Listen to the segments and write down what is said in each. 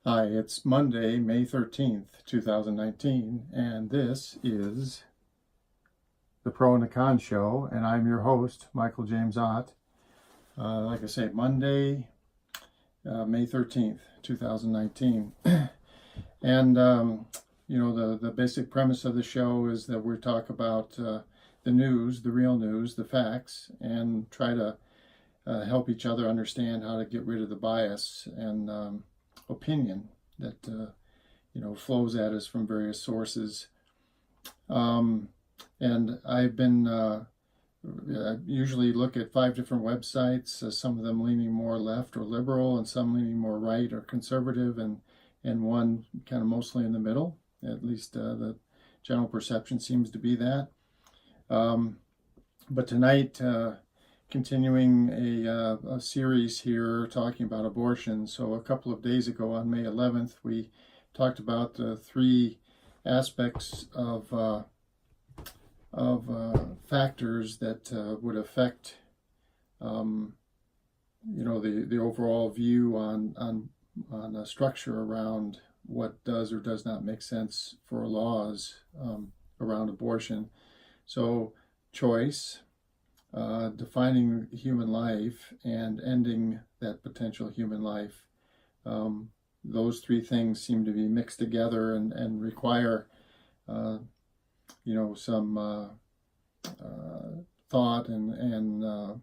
Hi, it's Monday, May 13th, 2019, and this is the Pro and the Con Show, and I'm your host, Michael James Ott. Like I say, Monday, May 13th, 2019. And, the basic premise of the show is that we talk about the news, the real news, the facts, and try to help each other understand how to get rid of the bias and opinion that flows at us from various sources. And I've been I usually look at 5 different websites, some of them leaning more left or liberal, and some leaning more right or conservative, and one kind of mostly in the middle. At least the general perception seems to be that. But tonight, continuing a series here talking about abortion. So a couple of days ago on May 11th, we talked about the 3 aspects of factors that would affect the overall view on a structure around what does or does not make sense for laws around abortion. So choice, defining human life, and ending that potential human life. Those 3 things seem to be mixed together and require some thought and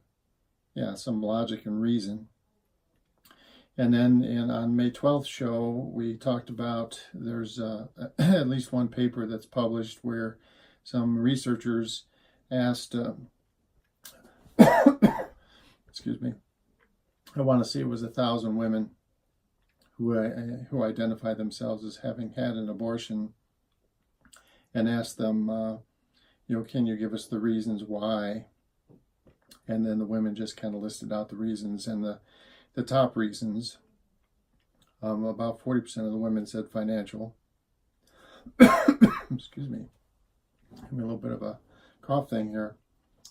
some logic and reason. And then on May 12th show, we talked about there's at least one paper that's published where some researchers asked, excuse me, I want to say it was 1,000 women who identify themselves as having had an abortion, and asked them, can you give us the reasons why? And then the women just kind of listed out the reasons, and the top reasons, about 40% of the women said financial. Excuse me, having a little bit of a cough thing here.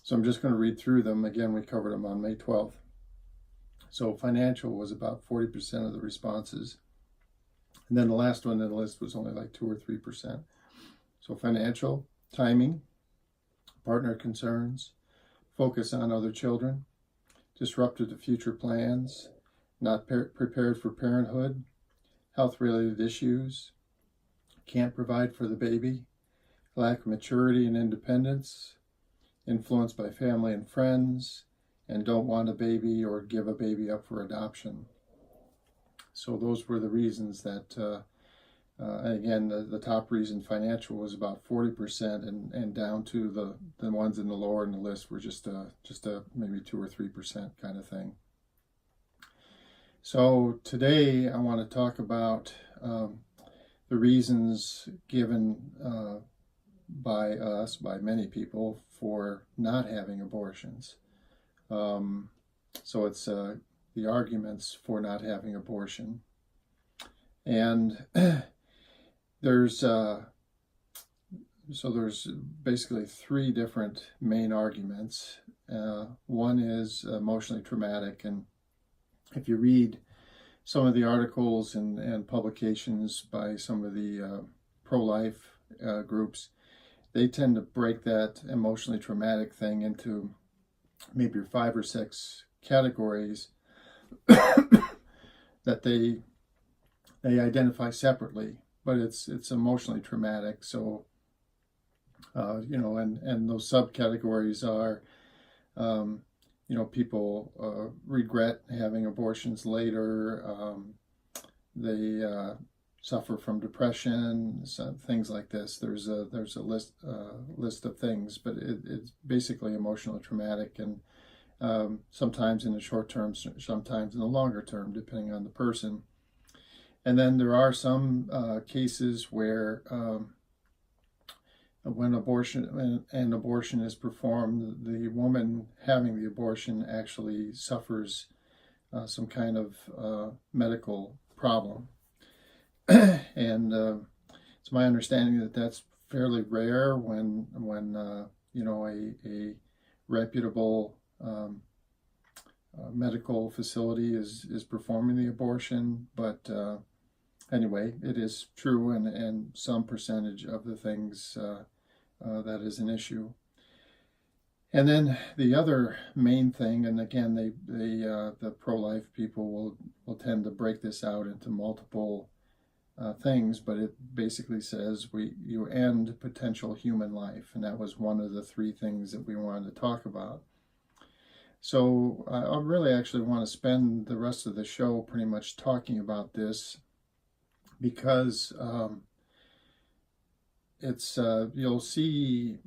So I'm just going to read through them. Again, we covered them on May 12th. So financial was about 40% of the responses. And then the last one in the list was only like 2 or 3%. So financial, timing, partner concerns, focus on other children, disrupted to future plans, not prepared for parenthood, health-related issues, can't provide for the baby, lack of maturity and independence, influenced by family and friends, and don't want a baby or give a baby up for adoption. So those were the reasons that, again, the top reason, financial, was about 40%, and down to the ones in the lower in the list were just a maybe 2 or 3% kind of thing. So today I want to talk about the reasons given by us, by many people, for not having abortions. So it's the arguments for not having abortion. And there's basically 3 different main arguments. One is emotionally traumatic, and if you read some of the articles and publications by some of the pro-life groups, they tend to break that emotionally traumatic thing into maybe 5 or 6 categories that they identify separately, but it's emotionally traumatic. So and those subcategories are people regret having abortions later, they suffer from depression, things like this. There's a list of things, but it's basically emotional traumatic, and sometimes in the short term, sometimes in the longer term, depending on the person. And then there are some cases where when abortion is performed, the woman having the abortion actually suffers some kind of medical problem. And it's my understanding that that's fairly rare when a reputable medical facility is performing the abortion, but anyway, it is true, and some percentage of the things that is an issue. And then the other main thing, and again, the pro-life people will tend to break this out into multiple things, but it basically says you end potential human life, and that was one of the three things that we wanted to talk about. So I really actually want to spend the rest of the show pretty much talking about this, because it's you'll see,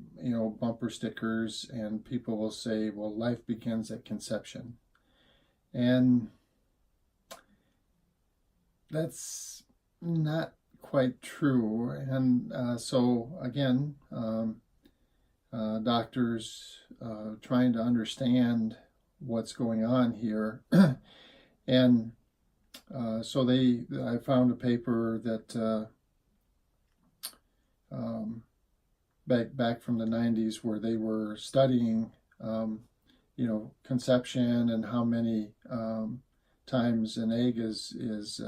bumper stickers, and people will say, well, life begins at conception, and that's not quite true. And so again, doctors trying to understand what's going on here. And so I found a paper that back from the 90s, where they were studying conception and how many times an egg is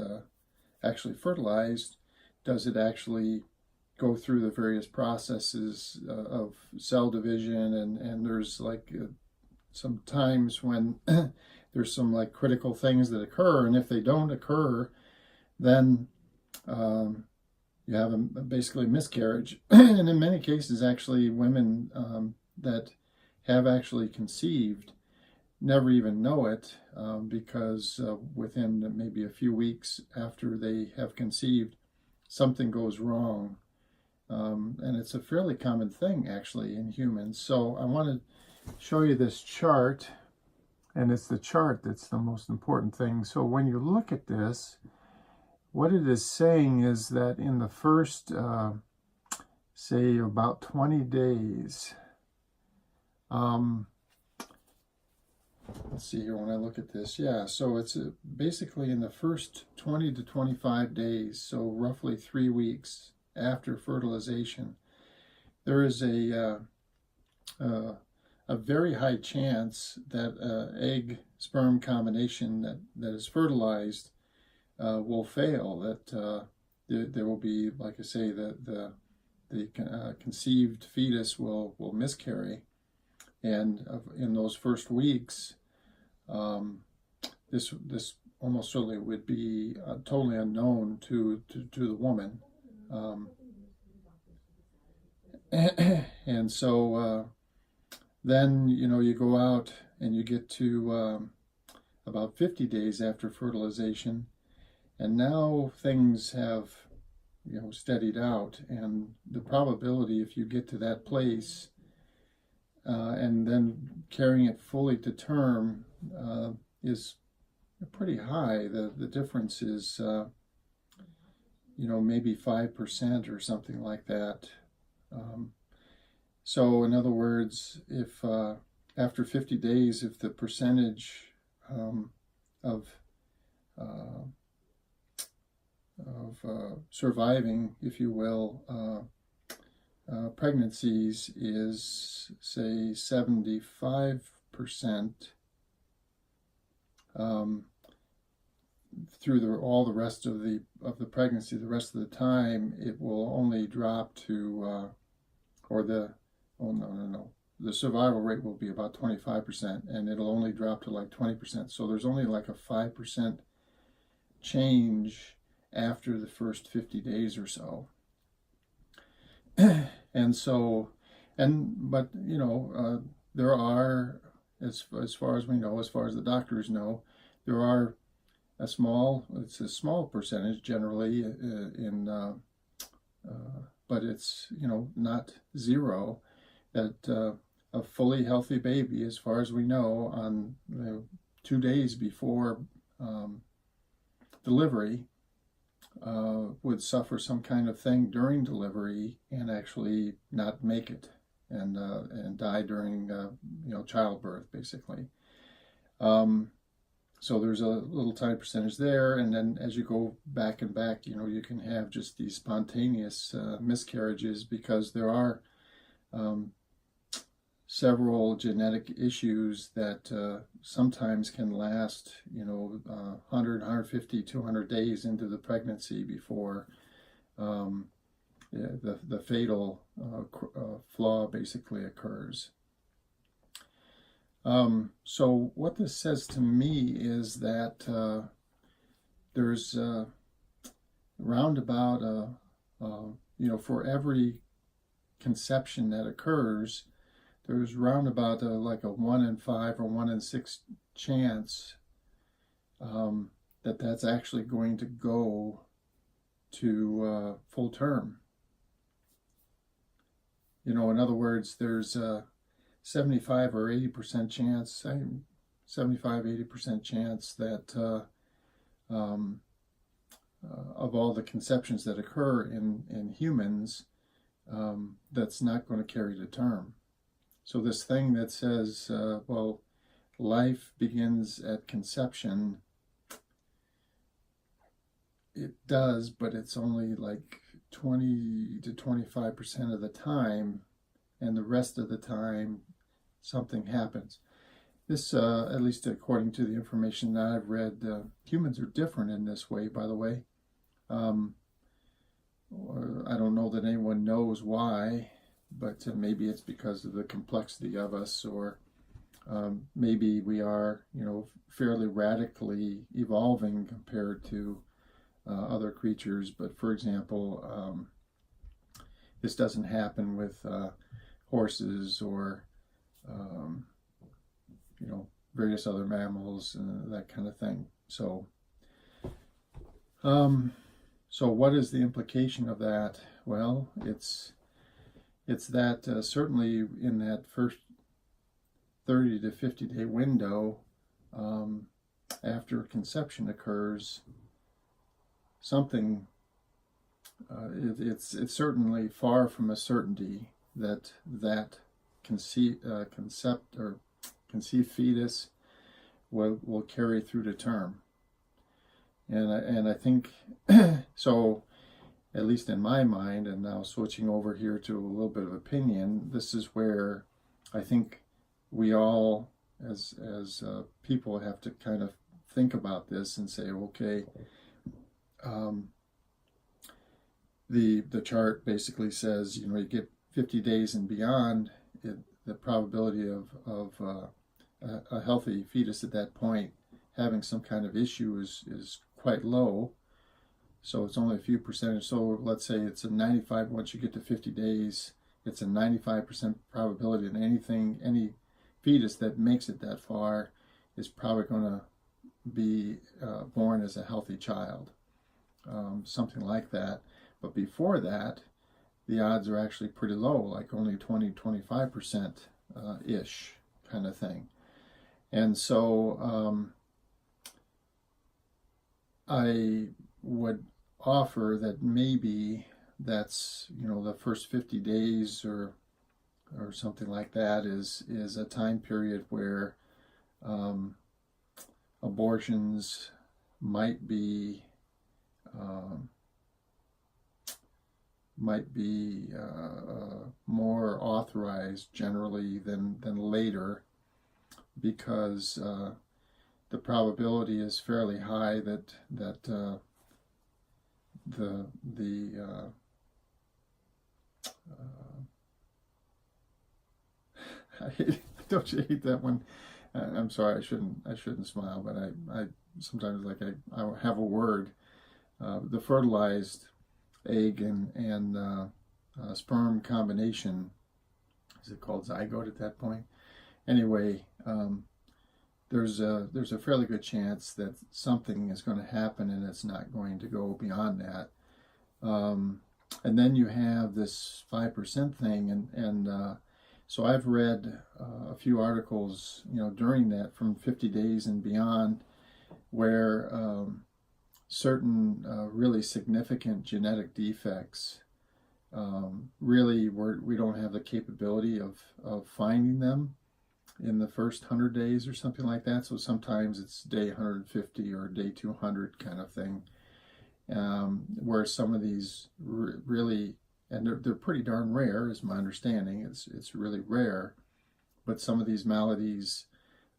actually fertilized. Does it actually go through the various processes of cell division, and there's like some times when there's some like critical things that occur, and if they don't occur, then you have basically miscarriage. And in many cases, actually, women that have actually conceived never even know it, because within maybe a few weeks after they have conceived, something goes wrong. And it's a fairly common thing, actually, in humans. So I want to show you this chart, and it's the chart that's the most important thing. So when you look at this, what it is saying is that in the first, say, about 20 days, let's see here when I look at this. Yeah, so it's basically in the first 20 to 25 days, so roughly 3 weeks after fertilization, there is a very high chance that egg-sperm combination that is fertilized will fail, that there will be, like I say, the conceived fetus will miscarry. And in those first weeks, this almost certainly would be totally unknown to the woman. And so then, you go out and you get to about 50 days after fertilization, and now things have, steadied out, and the probability, if you get to that place, and then carrying it fully to term, is pretty high. The difference is, maybe 5% or something like that. So in other words, if after 50 days, if the percentage of surviving, if you will, pregnancies is, say, 75%, through all the rest of the pregnancy, the rest of the time, it will only drop to, the survival rate will be about 25%, and it'll only drop to like 20%. So there's only like a 5% change after the first 50 days or so. And so, but there are, as far as we know, as far as the doctors know, there are it's a small percentage generally but it's, not zero, that a fully healthy baby, as far as we know, on 2 days before delivery, would suffer some kind of thing during delivery and actually not make it, and die during childbirth, basically. So there's a little tiny percentage there, and then as you go back and back, you can have just these spontaneous miscarriages, because there are several genetic issues that sometimes can last, 100, 150, 200 days into the pregnancy before the fatal flaw basically occurs. So what this says to me is that there's roundabout, for every conception that occurs, there's roundabout like a 1 in 5 or 1 in 6 chance that's actually going to go to full term. In other words, there's a 75 or 80% chance, 75, 80% chance that of all the conceptions that occur in humans, that's not going to carry to term. So this thing that says, life begins at conception, it does, but it's only like 20 to 25% of the time, and the rest of the time something happens. This, at least according to the information that I've read, humans are different in this way, by the way. I don't know that anyone knows why, but maybe it's because of the complexity of us, or maybe we are, fairly radically evolving compared to other creatures. But for example, this doesn't happen with horses or various other mammals and that kind of thing. So what is the implication of that? Well, it's that certainly in that first 30 to 50 day window after conception occurs, something it's certainly far from a certainty that conceived fetus will carry through to term. And I think so, at least in my mind, and now switching over here to a little bit of opinion, this is where I think we all as people have to kind of think about this and say, okay, the chart basically says, you get 50 days and beyond, the probability of a healthy fetus at that point having some kind of issue is quite low. So it's only a few percentage. So let's say it's a 95, once you get to 50 days, it's a 95% probability that any fetus that makes it that far is probably going to be born as a healthy child. Something like that. But before that, the odds are actually pretty low, like only 20-25% ish kind of thing. And so I would offer that maybe that's, the first 50 days or something like that is a time period where abortions might be more authorized generally than later, because the probability is fairly high that don't you hate that one? I'm sorry, I shouldn't smile, but I sometimes I have a word. The fertilized egg and sperm combination, is it called zygote at that point? Anyway, there's a fairly good chance that something is going to happen, and it's not going to go beyond that. And then you have this 5% thing, and so I've read a few articles, during that from 50 days and beyond, where certain really significant genetic defects, really we don't have the capability of finding them in the first 100 days or something like that. So sometimes it's day 150 or day 200 kind of thing, where some of these really, and they're pretty darn rare, is my understanding. It's really rare, but some of these maladies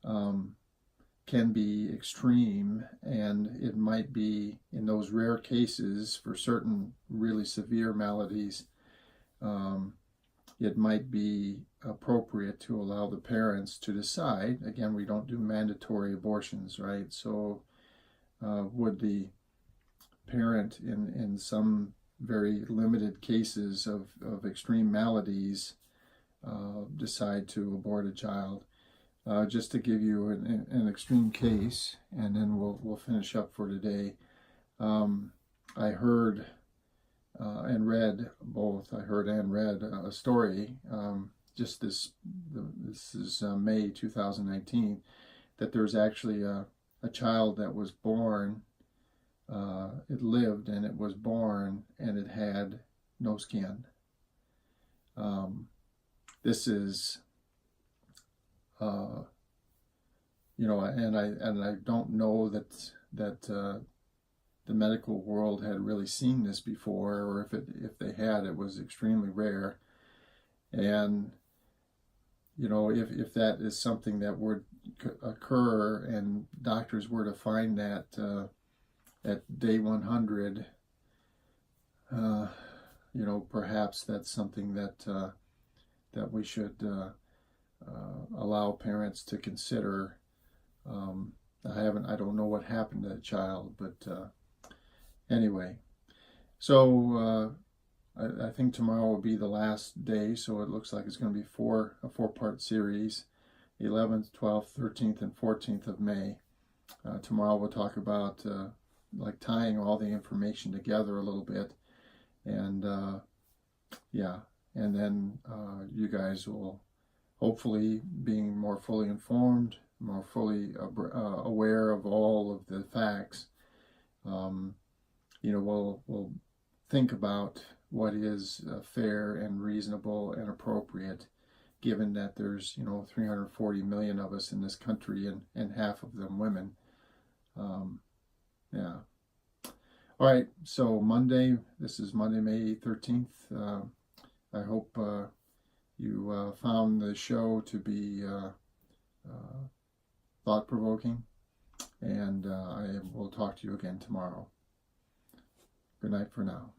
can be extreme, and it might be in those rare cases for certain really severe maladies, it might be appropriate to allow the parents to decide. Again, we don't do mandatory abortions, right? So would the parent in some very limited cases of extreme maladies decide to abort a child? Just to give you an extreme case, and then we'll finish up for today. I heard and read both. I heard and read a story. Just this is May 2019. That there's actually a child that was born. It lived and it was born and it had no skin. This is. And I don't know that the medical world had really seen this before, or if they had, it was extremely rare. And if that is something that would occur, and doctors were to find that at day 100, perhaps that's something that we should allow parents to consider. I don't know what happened to the child, but anyway. So I think tomorrow will be the last day, so it looks like it's going to be a four-part series, 11th, 12th, 13th, and 14th of May. Tomorrow we'll talk about like tying all the information together a little bit, and and then you guys will hopefully being more fully informed, more fully aware of all of the facts. We'll think about what is fair and reasonable and appropriate, given that there's 340 million of us in this country, and half of them women. All right. So Monday. This is Monday, May 13th. I hope you found the show to be thought-provoking, and I will talk to you again tomorrow. Good night for now.